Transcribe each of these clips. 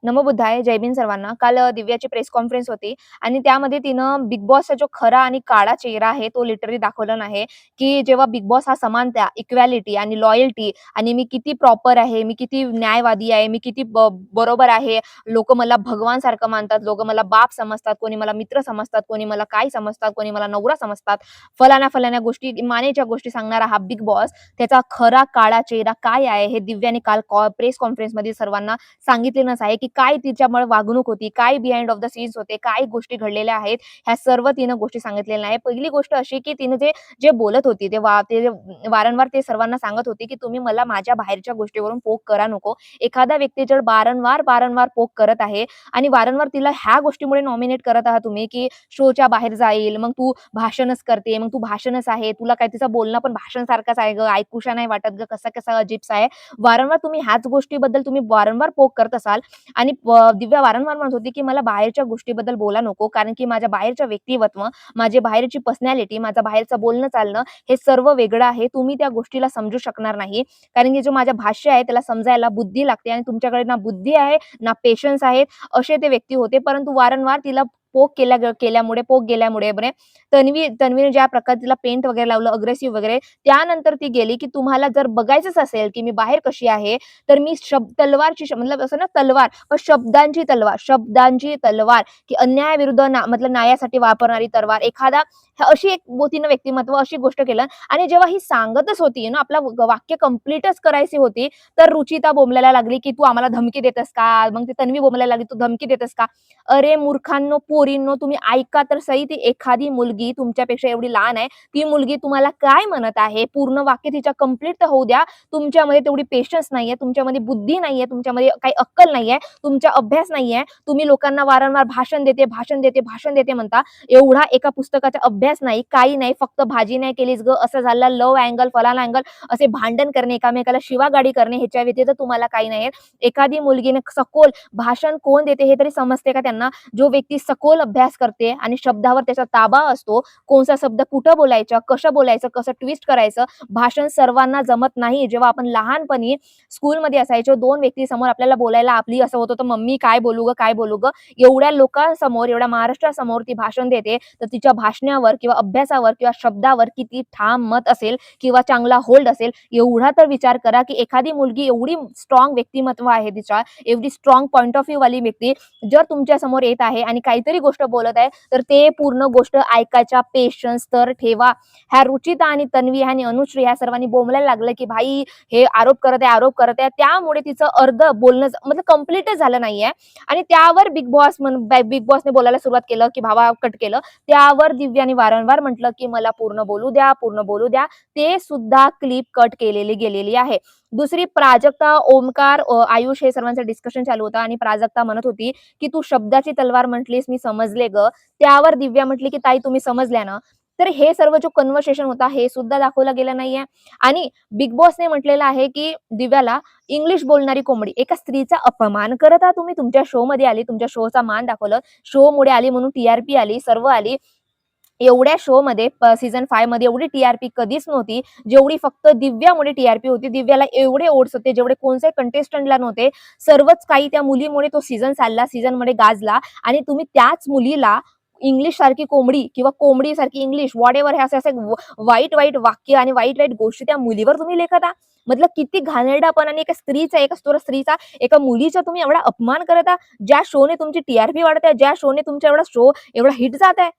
नमो बुद्धाय, जय भीम सर्वांना. काल दिव्याची press conference होती आणि त्यामध्ये तिनं बिग बॉसचा जो खरा आणि काळा चेहरा आहे, तो लिटरली दाखवला नाही, की जेव्हा बिग बॉस हा समानता, इक्वॅलिटी आणि लॉयल्टी आणि मी किती प्रॉपर आहे, मी किती न्यायवादी आहे, मी किती बरोबर आहे. लोकं मला भगवानसारखं मानतात, लोकं मला बाप समजतात, कोणी मला मित्र समजतात, कोणी मला काय समजतात, कोणी मला नवरा समजतात. फलाना-फलाना गोष्टी, मानेच्या गोष्टी सांगणारा हा बिग बॉस, त्याचा खरा काळा चेहरा काय आहे, हे दिव्याने काल प्रेस कॉन्फरन्समध्ये सर्वांना सांगितलेलंच आहे, की काय तिच्यामुळे वागणूक होती, काय बिहाइंड ऑफ द सीन्स होते, काय गोष्टी घडलेल्या आहेत, ह्या सर्व तिनं गोष्टी सांगितलेल्या नाही. पहिली गोष्ट अशी, की तिनं जे जे बोलत होती, ते वारंवार ते सर्वांना सांगत होती, की तुम्ही मला माझ्या बाहेरच्या गोष्टीवरून पोक करा नको. एखादा व्यक्ती जर वारंवार पोक करत आहे आणि वारंवार तिला ह्या गोष्टीमुळे नॉमिनेट करत आहात तुम्ही, की शोच्या बाहेर जाईल, मग तू भाषणच करते, मग तू भाषणच आहे, तुला काय तिचं बोलणं पण भाषणसारखंच आहे गं, ऐकूशा नाही वाटत गं, कसा-कसा अजीबसा आहे. वारंवार तुम्ही ह्याच गोष्टीबद्दल तुम्ही वारंवार पोक करत असाल आणि दिव्या वारंवार म्हणत होती, की मला बाहेरच्या गोष्टीबद्दल बोला नको, कारण की माझ्या बाहेरचं व्यक्तिमत्व, माझी बाहेरची पर्सनॅलिटी, माझं बाहेरचं बोलणं-चालणं हे सर्व वेगळं आहे. तुम्ही त्या गोष्टीला समजू शकणार नाही. कारण की जो माझं भाष्य आहे त्याला समजायला बुद्धी लागते आणि तुमच्याकडे ना बुद्धी आहे, ना पेशन्स आहेत, असे ते व्यक्ती होते. परंतु वारंवार तिला पोक गेल्यामुळे बरे तन्वीने ज्या प्रकारे तिला पेंट वगैरे लावलं, अग्रेसिव्ह वगैरे, त्यानंतर ती गेली, की तुम्हाला जर बघायचंच असेल, की मी बाहेर कशी आहे, तर मी मतलब असं ना तलवार, पण शब्दांची तलवार, की अन्यायाविरुद्ध मतलब न्यायासाठी वापरणारी तलवार. एखादा अशी एक तिनं व्यक्तिमत्व अशी गोष्ट केलं आणि जेव्हा ही सांगतच होती ना, आपलं वाक्य कंप्लीटच करायची होती, तर रुचिता बोंबलायला लागली, की "तू आम्हाला धमकी देतेस का?" मग ती तन्वी बोंबलायला लागली, "तू धमकी देतेस का?" अरे मूर्खांनो, पोरींनो, तुम्ही ऐका तर सही. ती एखादी मुलगी तुमच्यापेक्षा एवढी लहान आहे, ती मुलगी तुम्हाला काय म्हणत आहे, पूर्ण वाक्य तिच्या कंप्लीट तर होऊ द्या. तुमच्यामध्ये तेवढी पेशन्स नाहीये, तुमच्यामध्ये बुद्धी नाहीये, तुमच्यामध्ये काही अक्कल नाहीये, तुमचा अभ्यास नाहीये. तुम्ही लोकांना वारंवार भाषण देते म्हणता. एवढा एका पुस्तकाचा अभ्यास नाही, काही नाही, फक्त भाजी नाही केलीस गं, असं झालं, लव्ह अँगल, फलाना अँगल, असे भांडण करणे, एकामेकाला शिवागाळी करणे, ह्याच्या व्यतिरिक्त तुम्हाला काही नाहीये. एखादी मुलगीने सखोल भाषण कोण देते हे तरी समजते का त्यांना? जो व्यक्ती सखोल अभ्यास करते आणि शब्दावर त्याचा ताबा असतो, कोणता शब्द कुठं बोलायचा, कसं बोलायचं, कसं ट्विस्ट करायचं, भाषण सर्वांना जमत नाही. जेव्हा आपण लहानपणी स्कूलमध्ये असायचो, 2 व्यक्तीसमोर आपल्याला बोलायला आपली असं होत होतं, "मम्मी काय बोलू गं, काय बोलू गं?" एवढ्या लोकांसमोर, एवढ्या महाराष्ट्रासमोर ती भाषण देते, तर तिच्या भाषणावर किंवा अभ्यासावर किंवा शब्दावर किती ठाम मत असेल किंवा चांगला होल्ड असेल, एवढा तर विचार करा, की एखादी मुलगी एवढी स्ट्राँग व्यक्तिमत्व आहे तिच्या, एवढी स्ट्राँग पॉइंट ऑफ व्ह्यू वाली व्यक्ती जर तुमच्या समोर येत आहे आणि काहीतरी गोष्ट बोलत आहे, तर ते पूर्ण गोष्ट ऐकायचा पेशन्स तर ठेवा. ह्या रुचिता आणि तन्वी आणि अनुश्री ह्या सर्वांनी बोंबलायला लागलं, की भाई हे आरोप करत आहे. त्यामुळे तिचं अर्ध बोलणं मतलब कंप्लीटच झालं नाहीये आणि त्यावर बिग बॉसने बोलायला सुरुवात केलं, की भावा कट केलं. त्यावर दिव्याने वारंवार म्हटलं, की मला पूर्ण बोलू द्या, पूर्ण बोलू द्या. ते सुद्धा क्लिप कट केलेली गेलेली आहे. दुसरी प्राजक्ता, ओमकार, आयुष हे सर्वांचं डिस्कशन चालू होतं आणि प्राजक्ता म्हणत होती, की "तू शब्दाची तलवार म्हटलीस, मी समजले गं." त्यावर दिव्या म्हटली, की "ताई तुम्ही समजल्या ना?" तर हे सर्व जो कन्व्हर्सेशन होता हे सुद्धा दाखवलं गेलं नाहीये आणि बिग बॉसने म्हटलेलं आहे, की दिव्याला इंग्लिश बोलणारी कोंबडी. एका स्त्रीचा अपमान करत आहात तुम्ही. तुमच्या शोमध्ये आली, तुमच्या शोचा मान दाखवलं. शोमुळे आली म्हणून टी-आर-पी आली, सर्व आली. एवढ्या शोमध्ये सीझन 5 मध्ये एवढी टी-आर-पी कधीच नव्हती, जेवढी फक्त दिव्यामुळे टी-आर-पी होती. दिव्याला एवढे ओट्स होते, जेवढे कोणत्याही कंटेस्टंटला नव्हते. सर्वच काही त्या मुलीमुळे तो सीझन चालला, सीझनमध्ये गाजला आणि तुम्ही त्याच मुलीला इंग्लिशसारखी कोंबडी किंवा कोंबडीसारखी इंग्लिश व्हॉटएव्हर हे असे-असे वाईट-वाईट वाक्य आणि वाईट-वाईट गोष्टी त्या मुलीवर तुम्ही लेखता. मतलब किती घाणेरडापणाने एका स्त्रीचा, एका मुलीचा तुम्ही एवढा अपमान करत आहात. ज्या शोने तुमची टी-आर-पी वाढते, ज्या शोने तुमचा एवढा शो एवढा हिट जात आहे.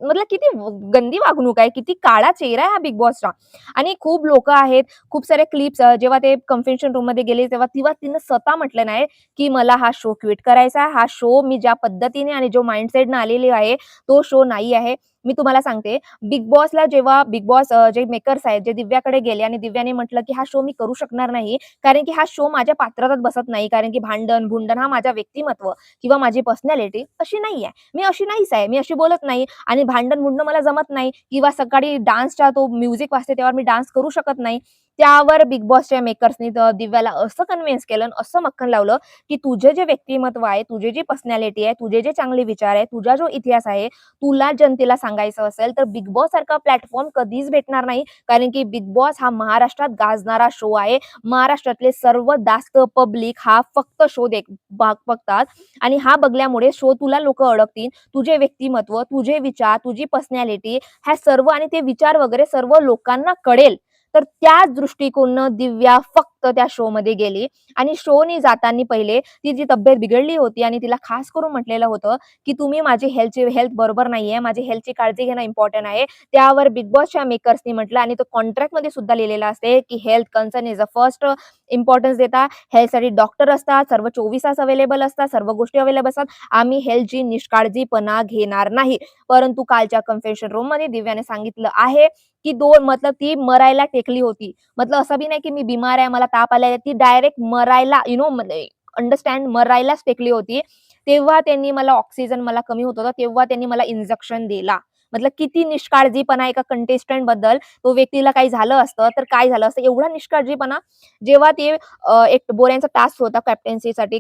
मतलब किती गंदी वागणूक आहे, किती काळा चेहरा आहे हा बिग बॉसचा. आणि खूप लोकं आहेत, खूप सारे क्लिप्स जेव्हा ते कन्फेशन रूममध्ये गेले, तेव्हा तिनं स्वतः म्हटलं नाही, की मला हा शो क्विट करायचा आहे. हा शो मी ज्या पद्धतीने आणि जो माइंडसेटने आलेली आहे, तो शो नाही आहे. मी तुम्हाला सांगते, बिग बॉस जे मेकर्स आहेत, जे दिव्याकडे गेले आणि दिव्याने म्हटलं, की हा शो मी करू शकणार नाही, कारण की हा शो माझ्या पात्रात बसत नाही. कारण की भांडण-भुंडण हा माझा व्यक्तिमत्व किंवा माझी पर्सनॅलिटी अशी नाहीये. मी अशी नाहीच आहे. मी अशी बोलत नाही आणि भांडण-मुंडण मला जमत नाही किंवा सकाळी डान्सचा तो म्युझिक वाजते तेव्हा मी डान्स करू शकत नाही. त्यावर बिग बॉसच्या मेकर्सनी दिव्याला असं कन्व्हिन्स केलं आणि असं मक्कल लावलं, की तुझे जे व्यक्तिमत्व आहे, तुझी जी पर्सनॅलिटी आहे, तुझे जे चांगले विचार आहे, तुझा जो इतिहास आहे, तुला जनतेला सांगायचं असेल तर बिग बॉस सारखा प्लॅटफॉर्म कधीच भेटणार नाही. कारण की बिग बॉस हा महाराष्ट्रात गाजणारा शो आहे. महाराष्ट्रातले सर्व जास्त पब्लिक हा फक्त शो बघतात आणि हा बघल्यामुळे शो तुला लोकं ओळखतील. तुझे व्यक्तिमत्व, तुझे विचार, तुझी पर्सनॅलिटी ह्या सर्व आणि ते विचार वगैरे सर्व लोकांना कळेल. तर त्याच दृष्टिकोनानं दिव्या फक्त त्या शोमध्ये गेली आणि शोनी जाताना पहिले तिची तब्येत बिघडली होती आणि तिला खास करून म्हटलेलं होतं, की तुम्ही माझी हेल्थ बरोबर नाहीये. माझी हेल्थची काळजी घेणं इम्पोर्टंट आहे. त्यावर बिग बॉसच्या मेकर्सनी म्हटलं आणि तो कॉन्ट्रॅक्टमध्ये सुद्धा लिहिलेलं असते, की health concern is a first importance देता. हेल्थसाठी डॉक्टर असतात, सर्व 24 तास अवेलेबल असतात, सर्व गोष्टी अवेलेबल असतात. आम्ही हेल्थची निष्काळजीपणा घेणार नाही. परंतु कालच्या कन्फेशन रूममध्ये दिव्याने सांगितलं आहे, की मतलब ती मरायला टेकली होती. मतलब असं बी नाही, की मी बिमार आहे, मला ताप आलाय. ती डायरेक्ट मरायला अंडरस्टँड मरायलाच टेकली होती. तेव्हा त्यांनी मला ऑक्सिजन कमी होत होता, तेव्हा त्यांनी मला इंजेक्शन दिला. मतलब किती निष्काळजीपणा एका कंटेस्टंटबद्दल. तो व्यक्तीला काही झालं असतं, तर काय झालं असतं? एवढा निष्काळजीपणा. जेव्हा ते एक बोलायचा टास्क होता कॅप्टन्सी साठी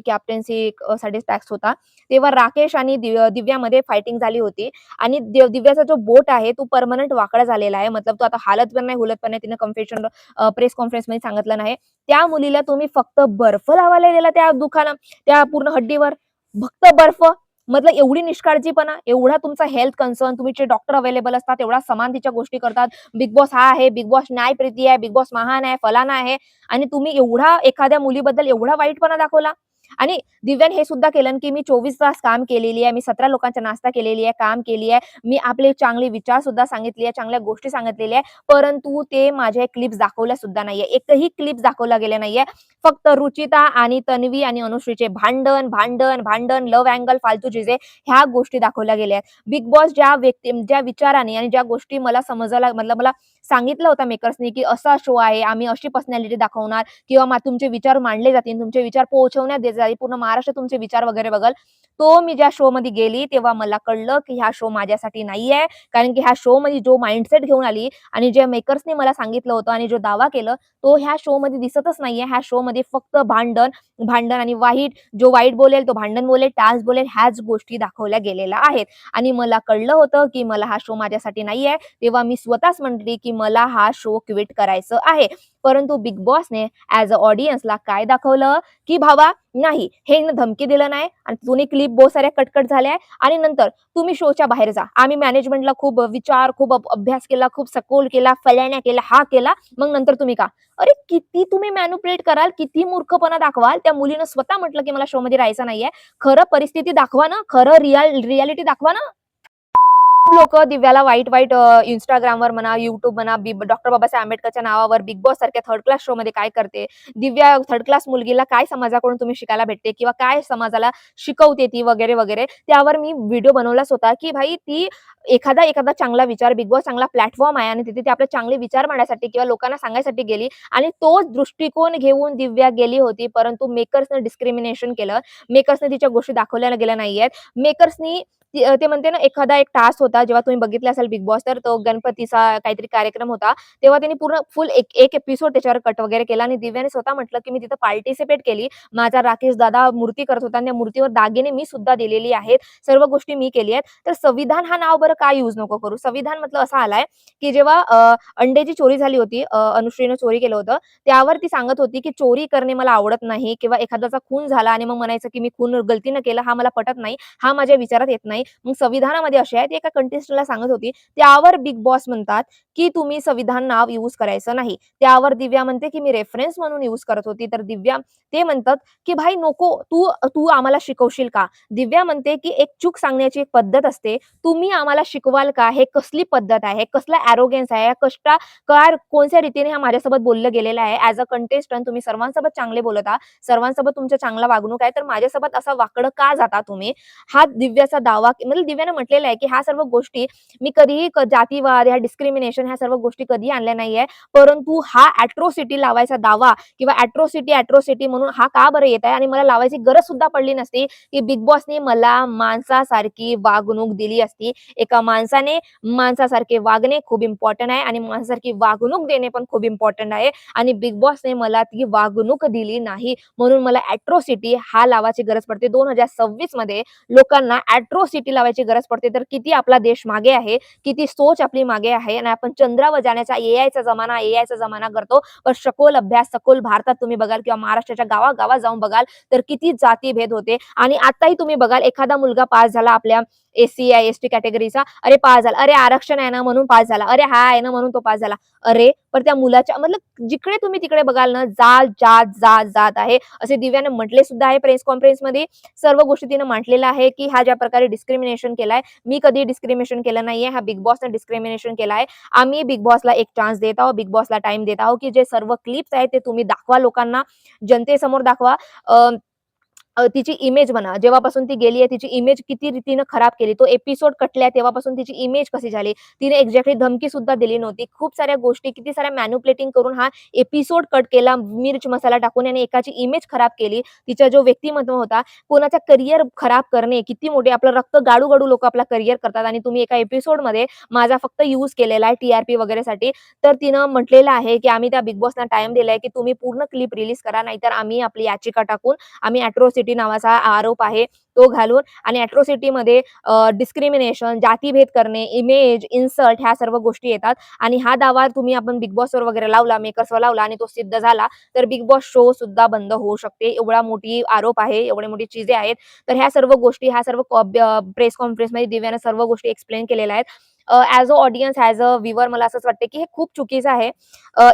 टास्क होता. तेव्हा राकेश आणि दिव्यामध्ये फायटिंग झाली होती आणि दिव्याचा जो बोट आहे तो परमनंट वाकडा झालेला आहे. मतलब तो आता हालत पण नाही, हुलत पण नाही. तिने प्रेस कॉन्फरन्समध्ये सांगितलं नाही. त्या मुलीला तुम्ही फक्त बर्फ लावायला दिला त्या पूर्ण हड्डीवर. फक्त बर्फ. मतलब एवढी निष्काळजीपणा, एवढा तुमचा हेल्थ कन्सर्न, तुमचे डॉक्टर अवेलेबल असतात, एवढा समानतेच्या गोष्टी करतात. बिग बॉस हा आहे, बिग बॉस न्यायप्रीती आहे, बिग बॉस महान आहे, फलाना आहे आणि तुम्ही एवढा एखाद्या मुलीबद्दल एवढा वाईटपणा दाखवला. आणि दिव्याने हे सुद्धा केलं, की मी 24 तास काम केलेली आहे, मी 17 लोकांचा नाश्ता केलेली आहे, काम केली आहे. मी आपले चांगले विचार सुद्धा सांगितले आहे, चांगल्या गोष्टी सांगितलेल्या आहे. परंतु ते माझ्या क्लिप्स दाखवल्या सुद्धा नाहीये. एकही क्लिप्स दाखवला गेल्या नाहीये. फक्त रुचिता आणि तन्वी आणि अनुश्रीचे भांडण, भांडण, भांडण, लव्ह अँगल, फालतू चीजे ह्या गोष्टी दाखवल्या गेल्या आहेत. बिग बॉस ज्या विचाराने आणि ज्या गोष्टी मला समजायला मला सांगितलं होतं मेकर्सनी, की असा शो आहे, आम्ही अशी पर्सनॅलिटी दाखवणार किंवा तुमचे विचार मांडले जातील, तुमचे विचार पोहोचवण्यात जाईल, पूर्ण महाराष्ट्र तुमचे विचार वगैरे बघल. तो मी ज्या शोमध्ये गेली तेव्हा मला कळलं, की हा शो माझ्यासाठी नाहीये. कारण की ह्या शोमध्ये जो माइंडसेट घेऊन आली आणि जे मेकर्सनी मला सांगितलं होतं आणि जो दावा केलं, तो ह्या शोमध्ये दिसतच नाहीये. ह्या शोमध्ये फक्त भांडण, भांडण आणि जो वाईट बोलेल, तो भांडण बोलेल, टास्क बोलेल, ह्याच गोष्टी दाखवल्या गेलेल्या आहेत. आणि मला कळलं होतं, की मला हा शो माझ्यासाठी नाहीये. तेव्हा मी स्वतःच म्हटली, की मला हा शो क्विट करायचं आहे. परंतु बिग बॉसने ॲज अ ऑडियन्सला काय दाखवलं, की भावा नाही, हे धमकी दिलं नाही आणि जुनी क्लिप बहुत साऱ्या कट झाल्या आणि नंतर तुम्ही शोच्या बाहेर जा. आम्ही मॅनेजमेंटला खूप विचार, खूप अभ्यास केला, खूप सखोल केला, फलाना केला, हा केला. मग नंतर तुम्ही का? अरे किती तुम्ही मॅनिप्युलेट कराल, किती मूर्खपणा दाखवाल. त्या मुलीनं स्वतः म्हटलं, की मला शोमध्ये राहायचं नाहीये. खरं परिस्थिती दाखवा ना, खरं रियालिटी दाखवा ना. लोकं दिव्याला वाईट-वाईट Instagramवर म्हणा, YouTube म्हणा, डॉक्टर बाबासाहेब आंबेडकरच्या नावावर बिग बॉस सारख्या थर्ड क्लास शोमध्ये काय करते? दिव्या थर्ड क्लास मुलगीला काय समाजाकडून तुम्ही शिकायला भेटते किंवा काय समाजाला शिकवते ती वगैरे, वगैरे. त्यावर मी व्हिडिओ बनवलाच होता, की भाई ती एखादा चांगला विचार बिग बॉस चांगला प्लॅटफॉर्म आहे आणि तिथे ती आपले चांगले विचार मांडण्यासाठी किंवा लोकांना सांगण्यासाठी गेली आणि तोच दृष्टिकोन घेऊन दिव्या गेली होती. परंतु मेकर्सने डिस्क्रिमिनेशन केलं. मेकर्सने तिच्या गोष्टी दाखवल्या गेल्या नाहीयेत. मेकर्सनी ते म्हणते ना, एखादा एक टास्क होता, जेव्हा तुम्ही बघितला असाल बिग बॉस, तर तो गणपतीचा काहीतरी कार्यक्रम होता. तेव्हा त्यांनी पूर्ण फुल एक एपिसोड त्याच्यावर कट वगैरे केला आणि दिव्याने स्वतः म्हटलं, की मी तिथं पार्टिसिपेट केली. माझा राकेश दादा मूर्ती करत होता आणि त्या मूर्तीवर दागिने मी सुद्धा दिलेली आहेत. सर्व गोष्टी मी केली आहेत. तर संविधान हा नाव बरं का यूज नको करू. संविधान मतलब असा आलाय, की जेव्हा अंड्याची चोरी झाली होती, अनुश्रीनं चोरी केलं होतं. त्यावर ती सांगत होती, की चोरी करणे मला आवडत नाही किंवा एखाद्याचा खून झाला आणि मग म्हणायचं, की मी खून गलतीनं केला, हा मला पटत नाही. हा माझ्या विचारात येत नाही. मग संविधानामध्ये असे आहे, ती एका कंटेस्टंटला सांगत होती. त्यावर बिग बॉस म्हणतात, की तुम्ही संविधान नाव यूज करायचं नाही. त्यावर दिव्या म्हणते, की मी रेफरन्स म्हणून यूज करत होती. तर दिव्या ते म्हणतात, की "भाई नको, तू तू आम्हाला शिकवशील का?" दिव्या म्हणते, की एक चूक सांगण्याची एक पद्धत असते. तुम्ही आम्हाला शिकवाल का? हे कसली पद्धत आहे? कसला एरोगन्स आहे? कोणत्या रीतीने हा माझ्यासोबत बोललं गेलेलं आहे. ॲज अ कंटेस्टंट तुम्ही सर्वांसोबत चांगले बोलत आहात. सर्वांसोबत तुमचं चांगलं वागणूक आहे. तर माझ्यासोबत असं वाकडं का जाता तुम्ही? हा दिव्याचा दावा म्हणजे दिव्याने म्हटलेला आहे, की ह्या सर्व गोष्टी मी कधीही जातीवाद, ह्या डिस्क्रिमिनेशन ह्या सर्व गोष्टी कधीही आणल्या नाहीये. परंतु हा अॅट्रॉसिटी लावायचा दावा किंवा अॅट्रॉसिटी म्हणून हा का बरं येत आहे आणि मला लावायची गरज सुद्धा पडली नसती, की बिग बॉसने मला माणसासारखी वागणूक दिली असती. एका माणसाने माणसासारखे वागणे खूप इम्पोर्टंट आहे आणि माणसासारखी वागणूक देणे पण खूप इम्पोर्टंट आहे आणि बिग बॉसने मला ती वागणूक दिली नाही. म्हणून मला अॅट्रॉसिटी हा लावायची गरज पडते. 2026 मध्ये लोकांना अॅट्रॉसिटी लावायची गरज पडते. तर किती आपला देश मागे आहे, किती सोच आपली मागे आहे आणि आपण चंद्रावर जाण्याचा एआयचा जमाना करतो. पण सखोल अभ्यास, सखोल भारतात तुम्ही बघाल किंवा महाराष्ट्राच्या गावागावात जाऊन बघाल, तर किती जातीभेद होते आणि आताही तुम्ही बघाल एखादा मुलगा पास झाला आपल्या एस-सी या एस-टी कॅटेगरीचा, अरे पास झाला, अरे आरक्षण आहे ना म्हणून पास झाला, अरे हा आहे ना म्हणून तो पास झाला. अरे पण त्या मुलाच्या मतलब जिकडे तुम्ही तिकडे बघाल ना जात, जात, जात, जात आहे. असे दिव्याने म्हटले सुद्धा आहे प्रेस कॉन्फरन्समध्ये. सर्व गोष्टी तिने म्हटलेलं आहे, की हा ज्या प्रकारे डिस्क्रिमिनेशन केलाय, मी कधी डिस्क्रिमिनेशन केलं नाहीये. हा बिग बॉसने डिस्क्रिमिनेशन केलं आहे. आम्ही बिग बॉसला एक चान्स देत आहोत. बिग बॉसला टाईम देत आहोत, की जे सर्व क्लिप्स आहेत ते तुम्ही दाखवा लोकांना, जनतेसमोर दाखवा. अ, तिची इमेज म्हणा, जेव्हापासून ती गेली आहे, तिची इमेज किती रीतीनं खराब केली. तो एपिसोड कटलाय तेव्हापासून तिची इमेज कशी झाली. तिने एक्झॅक्टली धमकी सुद्धा दिली नव्हती. खूप साऱ्या गोष्टी, किती साऱ्या मॅनिप्युलेटिंग करून हा एपिसोड कट केला, मिर्च मसाला टाकून आणि एकाची इमेज खराब केली. तिचा जो व्यक्तिमत्व होता, कोणाचा करियर खराब करणे किती मोठे आपलं रक्त गाडू-गाडू लोकं आपला करियर करतात आणि तुम्ही एका एपिसोडमध्ये माझा फक्त यूज केलेला आहे टी-आर-पी वगैरेसाठी. तर तिनं म्हटलेलं आहे, की आम्ही त्या बिग बॉसना टाईम दिलाय, की तुम्ही पूर्ण क्लिप रिलीज करा, नाहीतर आम्ही आपली याचिका टाकून आम्ही अॅट्रॉसिटी नावाचा आरोप आहे तो घालून आणि अॅट्रॉसिटीमध्ये डिस्क्रिमिनेशन, जातीभेद करणे, इमेज, इन्सल्ट ह्या सर्व गोष्टी येतात आणि हा दावा तुम्ही आपण बिग बॉसवर वगैरे लावला, मेकर्सवर लावला आणि तो सिद्ध झाला, तर बिग बॉस शो सुद्धा बंद होऊ शकते. एवढा मोठी आरोप आहे, एवढी मोठी चीजे आहेत. तर ह्या सर्व गोष्टी, ह्या सर्व प्रेस कॉन्फरन्समध्ये दिव्याने सर्व गोष्टी एक्सप्लेन केलेल्या आहेत. As a audience, as a viewer मला असंच वाटतं, की हे खूप चुकीचं आहे.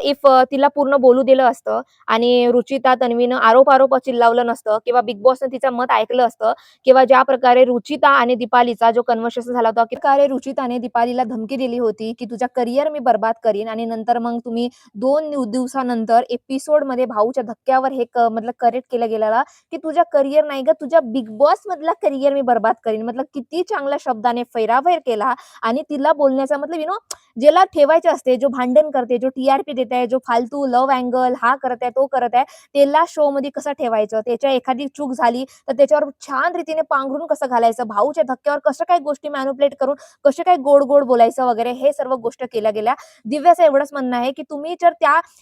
इफ तिला पूर्ण बोलू दिलं असतं आणि रुचिता, तन्वीनं आरोप चिल्लावलं नसतं किंवा बिग बॉसनं तिचं मत ऐकलं असतं किंवा ज्या प्रकारे रुचिता आणि दीपालीचा जो कन्व्हर्सेशन झाला होता, की प्रकारे रुचिताने दीपालीला धमकी दिली होती, की तुझा करियर मी बरबाद करीन आणि नंतर मग तुम्ही 2 दिवसानंतर एपिसोडमध्ये भाऊच्या धक्क्यावर हे मतलब करेक्ट केलं गेलेलं, की तुझ्या करियर नाही गं, तुझ्या बिग बॉसमधला करियर मी बरबाद करीन. मतलब किती चांगल्या शब्दाने फैराफैर केला आणि तिला बोलण्याचा मतलब ज्याला ठेवायचे असते, जो भांडण करते, जो टी-आर-पी देत आहे, जो फालतू लव्ह अँगल हा करत आहे, तो करत आहे, त्याला शोमध्ये कसं ठेवायचं? त्याच्या एखादी चूक झाली, तर त्याच्यावर छान रीतीने पांघरून कसं घालायचं? भाऊच्या धक्क्यावर कसं काय गोष्टी मॅनिप्युलेट करून कसे काय गोड-गोड बोलायचं वगैरे हे सर्व गोष्ट केल्या गेल्या. दिव्याचं एवढंच म्हणणं आहे, की तुम्ही जर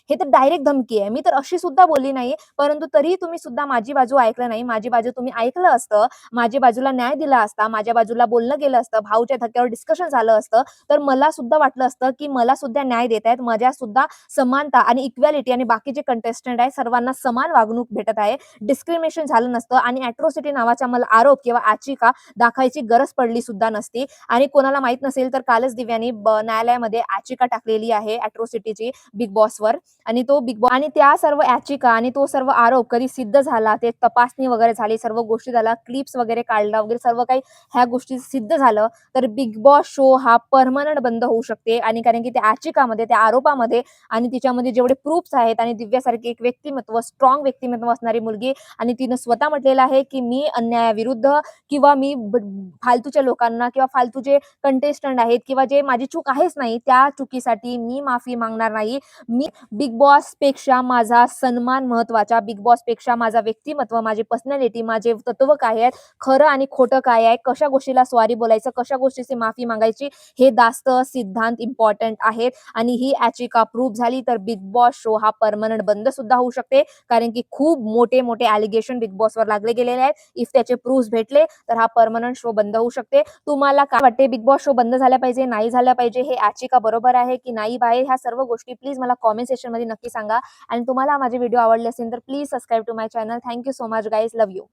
हे तर डायरेक्ट धमकी आहे. मी तर अशी सुद्धा बोलली नाही, परंतु तरीही तुम्ही सुद्धा माझी बाजू ऐकलं नाही. माझी बाजू तुम्ही ऐकलं असतं, माझ्या बाजूला न्याय दिला असता, माझ्या बाजूला बोललं गेलं असतं, भाऊच्या धक्क्यावर डिस्कशन झालं असतं, तर मला सुद्धा वाटलं असतं, की मला सुद्धा न्याय देत आहेत. माझ्या सुद्धा समानता आणि इक्वॅलिटी आणि बाकीचे कंटेस्टंट आहेत, सर्वांना समान वागणूक भेटत आहे. डिस्क्रिमिनेशन झालं नसतं आणि अॅट्रॉसिटी नावाचा मला आरोप किंवा याचिका दाखवायची गरज पडली सुद्धा नसती. आणि कोणाला माहीत नसेल तर कालच दिव्यानी न्यायालयामध्ये याचिका टाकलेली आहे अॅट्रॉसिटीची बिग बॉसवर आणि तो बिग बॉस आणि त्या सर्व याचिका आणि तो सर्व आरोप कधी सिद्ध झाला, ते तपासणी वगैरे झाली, सर्व गोष्टी झाल्या, क्लिप्स वगैरे काढला वगैरे सर्व काही ह्या गोष्टी सिद्ध झालं, तर बिग बॉस शो हा पर्मनंट बंद होऊ शकते आणि कारण की त्या याचिकामध्ये, त्या आरोपामध्ये आणि तिच्यामध्ये जेवढे प्रूफ्स आहेत आणि दिव्यासारखी एक व्यक्तिमत्व, स्ट्रॉंग व्यक्तिमत्व असणारी मुलगी आणि तिनं स्वतः म्हटलेलं आहे, की मी अन्यायाविरुद्ध किंवा मी फालतूच्या लोकांना किंवा फालतू जे कंटेस्टंट आहेत किंवा जे माझी चूक आहेच नाही, त्या चुकीसाठी मी माफी मागणार नाही. मी बिग बॉसपेक्षा माझा सन्मान महत्त्वाचा, बिग बॉसपेक्षा माझा व्यक्तिमत्व, माझी पर्सनॅलिटी, माझे तत्व काय आहेत, खरं आणि खोटं काय आहे, कशा गोष्टीला सॉरी बोलायचं, कशा गोष्टीची माफी मागायची, हे जास्त सिद्धांत इम्पॉर्टंट आहेत आणि ही याचिका प्रूव्ह झाली तर बिग बॉस शो हा पर्मनंट बंद सुद्धा होऊ शकते. कारण की खूप मोठे-मोठे ॲलिगेशन बिग बॉसवर लागले गेलेले आहेत. इफ त्याचे प्रूफ्स भेटले तर हा पर्मनंट शो बंद होऊ शकते. तुम्हाला काय वाटते बिग बॉस शो बंद झाला पाहिजे, नाही झाला पाहिजे? हे याचिका बरोबर आहे की नाही बाहेर? ह्या सर्व गोष्टी प्लीज मला कमेंट सेक्शनमध्ये नक्की सांगा आणि तुम्हाला माझे व्हिडिओ आवडले असेल तर please subscribe to my channel. Thank you so much guys. Love you.